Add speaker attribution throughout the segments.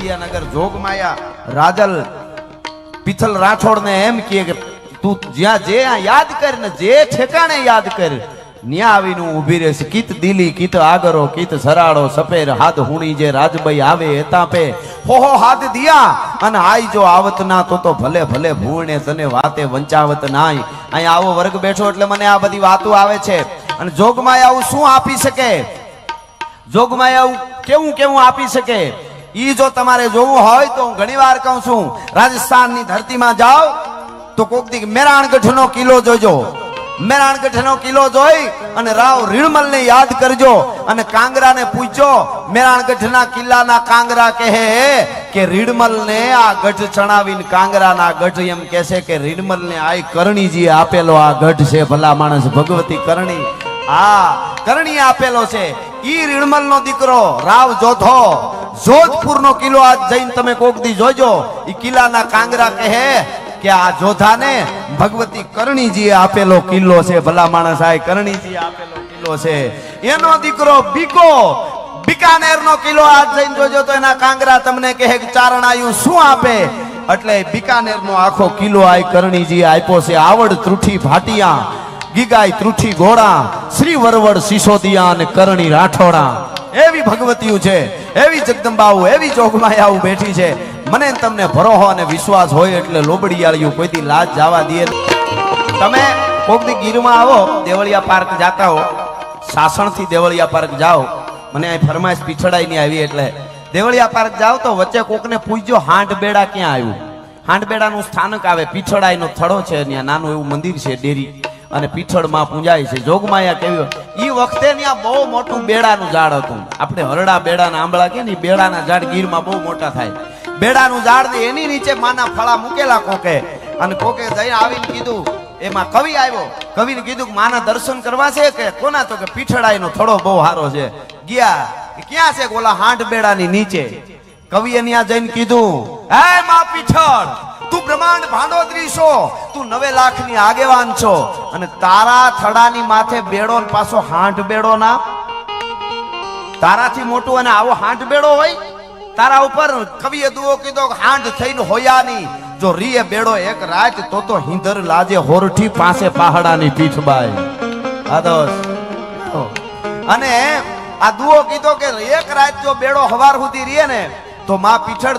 Speaker 1: વિદ્યાનગર જોગમાયા રાજલ પિથલ રાઠોડ ને એમ કહે કે તું જ્યાં જે યાદ કર ને જે ઠેકાણે યાદ કર ન્યા આવીને ઊભી રહેશે. કીત દિલી કીત આગરો કીત સરાડો સફેર હાથ હુણી જે રાજભાઈ આવે એતા પે હોહો હાથ દિયા અને આઈ જો આવત ના તો ભલે ભલે ભૂણે તને વાતે વંચાવત નાય. અહીંયા આવો વર્ગ બેઠો એટલે મને આ બધી વાતો આવે છે. અને જોગમાયા આવું શું આપી શકે? જોગમાયા આવું કેવું કેવું આપી શકે? ઈ જો તમારે જોવું હોય તો હું ઘણી વાર કહું છું, રાજસ્થાનની ધરતીમાં જાઓ તો કોક દી મેરાણગઢનો કિલ્લો જોજો. મેરાણગઢનો કિલ્લો જોઈ અને રાવ રીણમલ ને યાદ કરજો અને કાંગરા ને પૂછજો. મેરાણગઢના કિલ્લાના કાંગરા કહે કે રીણમલ ને આ ગઢ ચણાવીને કાંગરાના ગઢ એમ કહેશે કે રીણમલ ને આ કરણીજી આપેલો આ ગઢ છે. ભલા માણસ ભગવતી કરણી આ કરણી આપેલો છે. ઈ રીણમલ નો દીકરો રાવ જોધો જોધપુર નો કિલ્લો આજ જઈને તમે કોક દી જોજો. ઈ કિલ્લાના કાંગરા કહે કે આ જોધાને ભગવતી કરણીજી આપેલો કિલ્લો છે. ભલા માણસ આ કરણીજી આપેલો કિલ્લો છે. એનો દીકરો બીકો બીકાનેર નો કિલ્લો આજ જઈને જોજો તો એના કાંગરા તમને કહે કે ચારણાયું શું આપે? એટલે બીકાનેર નો આખો કિલ્લો આ કરણીજી આપ્યો છે. આવડ ત્રુઠી ભાટિયા ગીગાઈ ત્રુઠી ઘોડા શ્રી વરવડ સિસોદિયા અને કરણી રાઠોડા એવી ભગવતીઓ છે, એવી જગદંબાઓ, એવી જોગમાયાઓ બેઠી છે. મને તમને ભરોહો અને વિશ્વાસ હોય એટલે લોબડીયાળીઓ કોઈથી લાજ જવા દે. તમે કોક દી ગીરમાં આવો, દેવળિયા પાર્ક જાતા હો, સાસણથી દેવળિયા પાર્ક જાઓ. મને અહીં ફરમાઈશ પીછડાઈની આવી એટલે દેવળિયા પાર્ક જાઓ તો વચ્ચે કોકને પૂછજો હાંડબેડા ક્યાં આવ્યું. હાંડબેડાનું સ્થાનક આવે, પીછડાઈનો થડો છે, ત્યાં નાનું એવું મંદિર છે, ડેરી અને પીછળમાં પૂંજાય છે. જોગમાયા કેવી ઈ વખતે ત્યાં બહુ મોટું બેડાનું ઝાડ હતું. આપણે હરડા બેડાના આંબળા કે ની બેડાના ઝાડ ગીરમાં બહુ મોટા થાય. બેડાનું ઝાડ ને એની નીચે માના ફળા મૂકેલા કોકે અને કોકે જઈને આવીને કીધું, એમાં કવિ આવ્યો, કવિને કીધું કે માના દર્શન કરવા છે કે કોના? તો કે પીછડાઈનો થડો બહુ સારો છે. ગયા ક્યાં છે? ઓલા હાંડબેડાની નીચે. કવિએ ત્યાં જઈને કીધું, હે મા પીછળ, તું બ્રહ્માંડ ભાંડોદરી છો, તું 9 લાખની આગેવાન છો અને તારા થડાની માથે બેડો પાછો હાંડબેડો ના? તારાથી મોટું અને આવો હાંડબેડો હોય તારા ઉપર? કવિએ દુઓ કીધો હાંડ થઈને હોયા નહીં. જો રીએ બેડો એક રાત તો હિંદર લાજે હોરઠી પાસે પહાડાની પીઠ બાય. અને આ દુઓ કીધો કે એક રાત જો બેડો હવાર સુધી રીએ ને તો માં પીછળ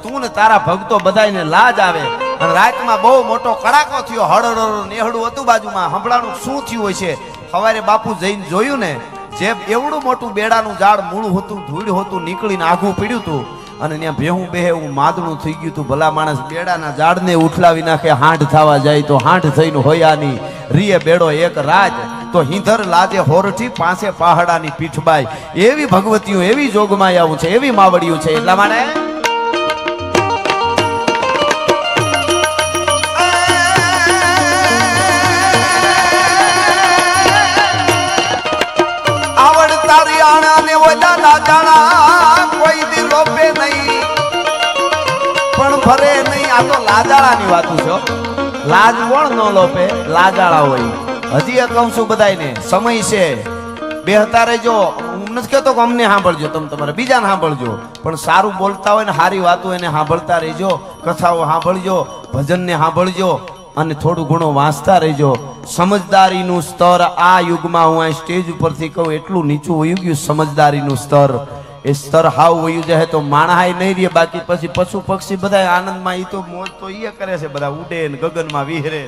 Speaker 1: તું ને તારા ભક્તો બધાને લાજ આવે. અને રાતમાં બહુ મોટો કડાકો થયો, હળહળ નેહડું હતું બાજુમાં. સંભળાણું શું થયું હોય છે? સવારે બાપુ જઈને જોયું ને, જે એવડું મોટું બેડાનું ઝાડ મૂળ હતું, ધૂળ હતું, નીકળીને આઘું પીડ્યું હતું અને ત્યાં ભેહું બેહે એવું માદણું થઈ ગયું હતું. ભલા માણસ બેડાના ઝાડને ઉઠલાવી નાખે, હાંડ થવા જાય તો હાંડ થઈને હોયાની રીએ બેડો એક રાજ તો હિંધર લાજે હોરઠી પાસે પહાડાની પીઠબાઈ. એવી ભગવતીઓ, એવી જોગમાયાઓ છે, એવી માવડીઓ છે. એટલા માટે આવડ તારી આણા ને ઓલા લાજાણા કોઈ દી લોપે નહીં પણ ભરે નહીં. આ તો લાજાળાની વાતો છે. લાજ કોણ ન લોપે? લાજાળા હોય. હજી કહું છું બધાને, સમય છે, બેહતા રહેજો. હું નથી કહેતો કે અમને સાંભળજો, તમે તમારે બીજાને સાંભળજો, પણ સારું બોલતા હોય ને સારી વાતો એને સાંભળતા રહેજો. કથાઓ સાંભળજો, ભજનને સાંભળજો અને થોડું ઘણું વાંચતા રહેજો. સમજદારીનું સ્તર આ યુગમાં હું આ સ્ટેજ ઉપરથી કહું એટલું નીચું વયું ગયું. સમજદારીનું સ્તર એ સ્તર હાવ વયું જાય તો માણહાય નહીં રહે. બાકી પછી પશુ પક્ષી બધા આનંદમાં ઈ તો મોજ તો ઈ કરે છે, બધા ઉડે ને ગગનમાં વિહરે.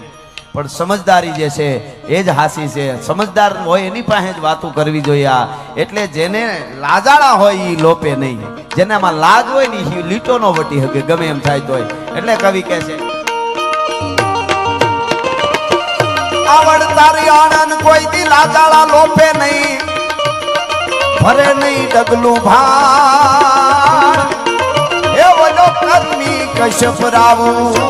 Speaker 1: પણ સમજદારી જે છે એ જ હાસી છે. સમજદાર હોય એની પાસે જ વાતો કરવી જોઈએ. એટલે જેને લાજાળા હોય એ લોપે નહીં, જેનામાં લાજ હોય ને એ લીટો નો વટી શકે ગમે એમ થાય તોય. એટલે કવિ કહે છે, આવડ તારી આણંદ કોઈ દી લાજાળા લોપે નહીં, ભરે નહીં ડગલું ભાર. એ વનો કર્મી કશ્યપ રાવું.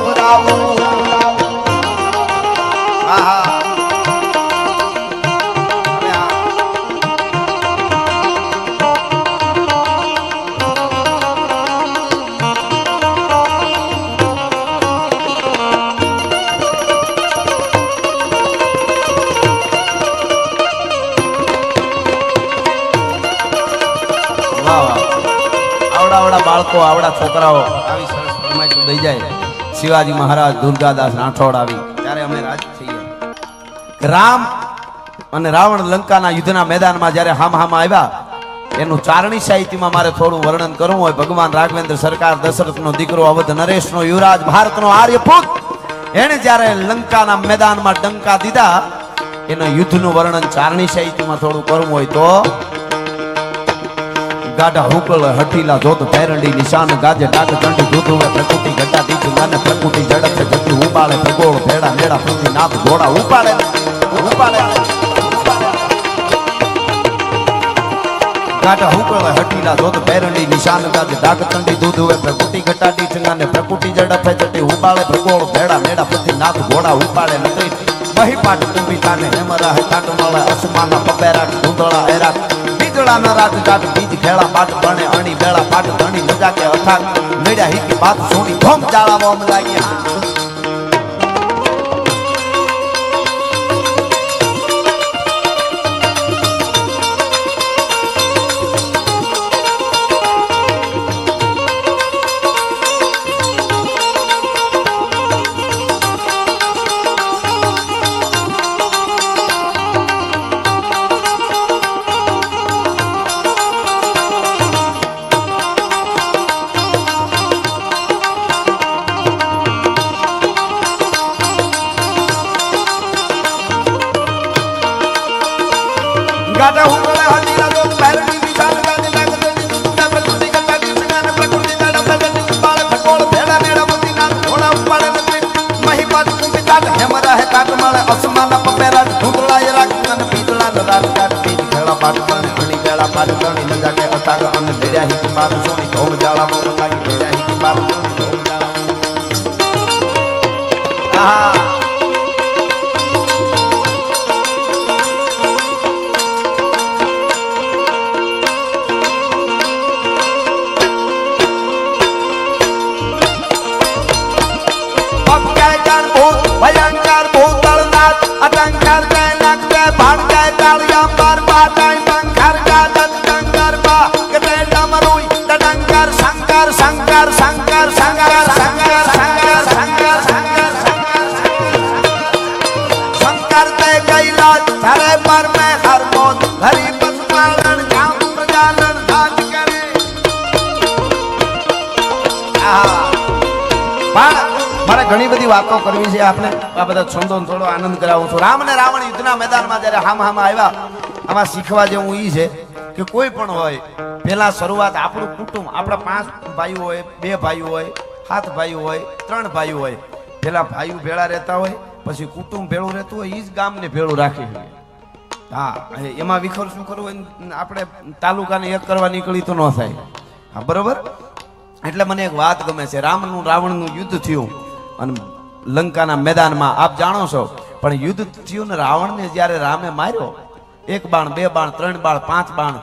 Speaker 1: આવડા બાળકો આવડા છોકરાઓ આવી સરસ ફરમાઈશું દઈ જાય શિવાજી મહારાજ દુર્ગાદાસ રાઠોડ આવી ત્યારે અમે રાજી થઈએ. રામ અને રાવણ લંકાના યુદ્ધના મેદાનમાં જ્યારે હામ આવ્યા એનું ચારણી સાહિત્યમાં મારે થોડું વર્ણન કરવું હોય. ભગવાન રાઘવેન્દ્ર સરકાર દશરથનો દીકરો અવધ નરેશનો યુવરાજ ભારતનો આર્યપુત એને જ્યારે લંકાના મેદાનમાં ડંકા દીધા એનો યુદ્ધનું વર્ણન ચારણી સાહિત્યમાં થોડું કરવું હોય તો ગાઢા હુકળ હઠીલા જોત ભેરંડી નિશાન ગાજે ડાક ચંડી દૂધુવે પ્રકૃતિ ઘટા દીચ મને પ્રકૃતિ ઝડપ છે જતી ઉપાડે ભગોળ ભેડા મેળા પૃથ્વી નાથ ઘોડા ઉપાડે ગાઢા હુકળ હઠીલા જોત ભેરંડી નિશાન ગાજે ડાક ચંડી દૂધુવે પ્રકૃતિ ઘટા દીચ મને પ્રકૃતિ ઝડપ છે જતી ઉપાડે ભગોળ ભેડા મેળા પૃથ્વી નાથ ઘોડા ઉપાડે નથી વહી પાટ તુંબીતાને હેમરા હે કાટ મળે અસમાના પપેરા ધૂંધળા એરા બીજળાના રાત જાત બીજ ખેડા પાટ બણે અણી બેળા પાટ ધણી મજા કે અથાક મેળા હીકી બાત સોની ધોમ જાળાવવા મ લાગ્યા. ગાઢા હુકળે હઠીલા જોત ભેરંડી નિશાન ગાજે ડાક ચંડી દૂધુવે પ્રકૃતિ ઘટા દીચ મને પ્રકૃતિ ઝડપ છે જતી ઉપાડે ભગોળ ભેડા મેળા પૃથ્વી નાથ ઘોડા ઉપાડે નથી મહી પાટ તુંબીતાને હેમરા હે કાટ મળે અસમાના પપેરા ધૂંધળા એરા અને બીજળાના રાત જાત બીજ ખેડા પાટ બણે અણી બેળા પાટ ધણી મજા કે અથાક અને મેળા હીકી બાત સોની ધોમ જાળાવવા મ લાગી મેળા હીકી બાત સોની ધોમ જાળાવવા. આહા ભયંકર ભૂતળનાથ અટંકર કે નક્કે ભાણકે કાળિયા પર બાટાઈ બંકર ગાજત કંકર બા કે ડમરુઈ ડંકર શંકર શંકર શંકર શંકર શંકર શંકર શંકર શંકર શંકર તે કૈલાસ ધરે પર મે હર મોત હરી પસપાલન ગામ પ્રજાનન ધાજ કરે. મારે ઘણી બધી વાતો કરવી છે આપણે આ બધા છંદો થોડો આનંદ કરાવું છું. રામ અને રાવણ યુદ્ધના મેદાનમાં જ્યારે હામ આવ્યા આમાં શીખવા જેવું ઈ છે કે કોઈ પણ હોય પહેલા શરૂઆત આપણું કુટુંબ આપણા 5 ભાઈઓ હોય 2 ભાઈઓ હોય 7 ભાઈઓ હોય 3 ભાઈઓ હોય પહેલા ભાઈઓ ભેળા રહેતા હોય પછી કુટુંબ ભેળું રહેતું હોય ઈ જ ગામને ભેળું રાખે. હા એમાં વિખર શું કરવું હોય આપણે તાલુકાને એક કરવા નીકળી તો ન થાય. હા બરોબર. એટલે મને એક વાત ગમે છે. રામનું રાવણનું યુદ્ધ થયું અને લંકાના મેદાનમાં આપ જાણો છો પણ યુદ્ધ થયું ને રાવણને જ્યારે રામે માર્યો 1 બાણ 2 બાણ 3 બાણ 5 બાણ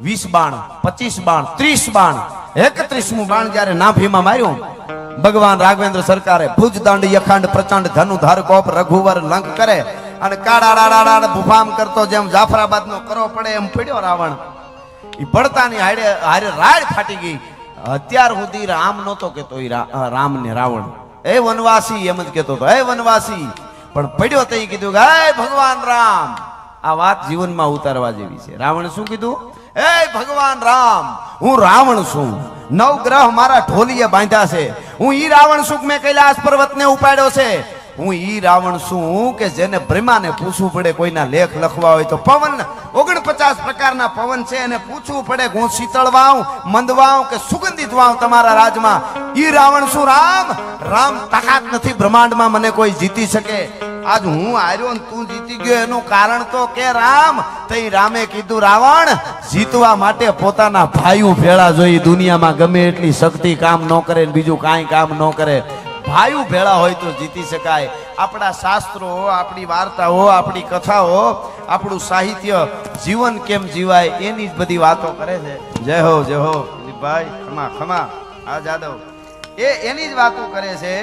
Speaker 1: 20 બાણ 25 બાણ 30 બાણ 31મું બાણ જ્યારે નાભીમાં માર્યું ભગવાન રાઘવેન્દ્ર સરકારે ભુજદંડ યખંડ પ્રચંડ ધનુધર કોપ રઘુવર લંક કરે અને કાડા ભૂફામ કરતો જેમ જાફરાબાદનો કરો પડે એમ પડ્યો રાવણ. એ પડતાની હારે રાડ ફાટી ગઈ. અત્યાર સુધી રામ નહોતો કેતો રામ ને રાવણ એ વનવાસી એમ જ કેતો હતો એ વનવાસી પણ પડ્યો તો કીધું કે હે ભગવાન રામ. આ વાત જીવનમાં ઉતારવા જેવી છે. રાવણ શું કીધું? એ ભગવાન રામ હું રાવણ છું. 9 ગ્રહ મારા ઢોલીએ બાંધ્યા છે. હું ઈ રાવણ છું મેં કૈલાસ પર્વતને ઉપાડ્યો છે. હું ઈ રાવણ છું કે જેને બ્રહ્માને પૂછવું પડે કોઈના લેખ લખવા હોય તો પવન 49 પ્રકારના પવન છે એને પૂછવું પડે હું શીતળ વાવ મંદ વાવ કે સુગંધિત વાવ તમારા રાજમાં. ઈ રાવણ શું રામ રામ તાકાત નથી બ્રહ્માંડમાં મને કોઈ જીતી શકે. આજ હું હાર્યો ને તું જીતી ગયો એનું કારણ તો કે રામ. તઈ રામે કીધું રાવણ જીતવા માટે પોતાના ભાઈઓ ભેળા જોઈ. દુનિયામાં ગમે એટલી શક્તિ કામ ન કરે બીજું કાંઈ કામ ન કરે ભાઈઓ ભેળા હોય તો જીતી શકાય. આપણા શાસ્ત્રો આપણી વાર્તાઓ આપણી કથાઓ આપણું સાહિત્ય જીવન કેમ જીવાય એની જ બધી વાતો કરે છે. જય હો ભાઈ ખમા ખમા આ જાદવ એની જ વાતો કરે છે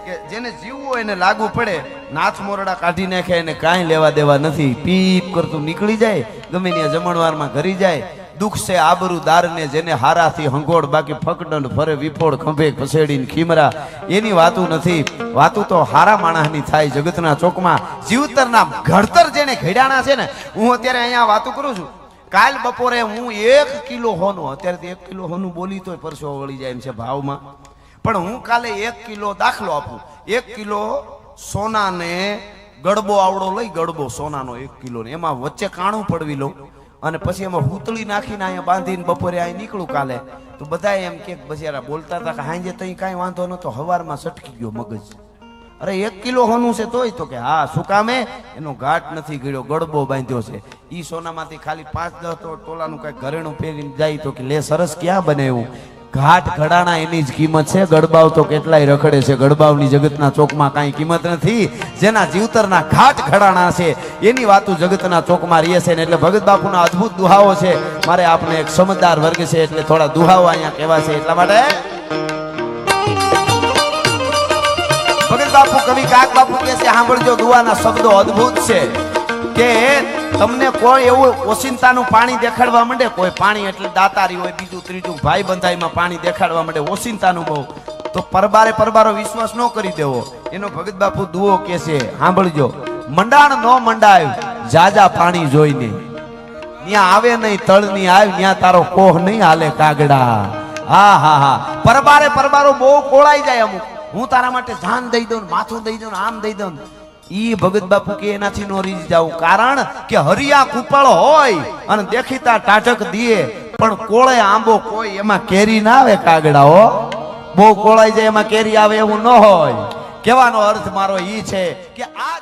Speaker 1: કે જેને જીવવું હોય એને લાગુ પડે. નાથ મોરડા કાઢી નાખે એને કાંઈ લેવા દેવા નથી. પીપ કરતું નીકળી જાય ગમે ત્યાં જમણવારમાં ઘરી જાય દુઃખ છે આબરૂદારને જેને હારાથી હંગોળ બાકી ફકડંડ ફરે વિફોડ ખંભે ખસેડીને ખીમરા એની વાતું નથી. વાતું તો હારા માણસની થાય જગતના ચોકમાં. જીવતરના ઘડતર જેને ઘડ્યાના છે ને, હું અત્યારે અહીંયા વાતું કરું છું. કાલ બપોરે હું 1 કિલો હોનું, અત્યારે 1 કિલો હોનું બોલી તોય પરસો વળી જાય એમ છે ભાવમાં, પણ હું કાલે 1 કિલો દાખલો આપું. 1 કિલો સોનાને ગડબો આવડો લઈ, ગડબો સોનાનો 1 કિલો, એમાં વચ્ચે કાણું પડવી લઉં અને પછી એમાં હુતળી નાખીને અહીંયા બાંધીને બપોરે અહીં નીકળું કાલે. તો બધા એમ કે બજારા બોલતા હતા કે હાંજે તો કાંઈ વાંધો નતો, હવારમાં સટકી ગયો મગજ. અરે 1 કિલો હોનું છે તોય? તો કે હા. શું કામે? એનો ઘાટ નથી ગળ્યો, ગડબો બાંધ્યો છે. ઈ સોનામાંથી ખાલી 5-10 તોલાનું કઈ ઘરેણું પહેરીને જાય તો કે લે સરસ, ક્યાં બને એવું? ઘાટ ઘડાણા એની જ કિંમત છે. ગડબાવ તો કેટલાય રખડે છે, ગડબાવની જગતના ચોકમાં કાંઈ કિંમત નથી. જેના જીવતરના ઘાટ ઘડાણા છે એની વાતું જગતના ચોકમાં રહે છે ને. એટલે ભગત બાપુના અદ્ભુત દુહાઓ છે. મારે આપણે એક સમજદાર વર્ગ છે એટલે થોડા દુહાઓ અહીંયા કહેવા છે. એટલા માટે ભગત બાપુ, કવિ કાક બાપુ કહે છે, સાંભળજો, દુહાના શબ્દો અદ્ભુત છે. કે તમને કોઈ એવું ઓશિંતાનું પાણી દેખાડવા માંડે, કોઈ પાણી એટલે દાતારી હોય, બીજું ત્રીજું ભાઈ બંધાઈમાં પાણી દેખાડવા માંડે ઓશિંતાનું બહુ, તો પરબારો વિશ્વાસ ન કરી દેવો. એનો ભગત બાપુ દુઓ કે છે, સાંભળજો. મંડાણ નો મંડાય જાજા પાણી જોઈને, ત્યાં આવે નહીં તળની આવ, ત્યાં તારો કોહ નહીં હાલે કાગડા. હા હા હા, પરબારો બહુ કોળાઈ જાય અમુક. હું તારા માટે જાન દઈ દઉં, માથું દઈ દઉં, આમ દઈ દઉં. ઈ ભગત બાપુ કે એનાથી નો રીઝ જાવ. કારણ કે હરિયા કુપળ હોય અને દેખીતા ટાઢક દીએ, પણ કોળે આંબો કોઈ, એમાં કેરી ના આવે કાગડાઓ. બહુ કોળાઈ જાય એમાં કેરી આવે એવું ન હોય. કહેવાનો અર્થ મારો ઈ છે કે આ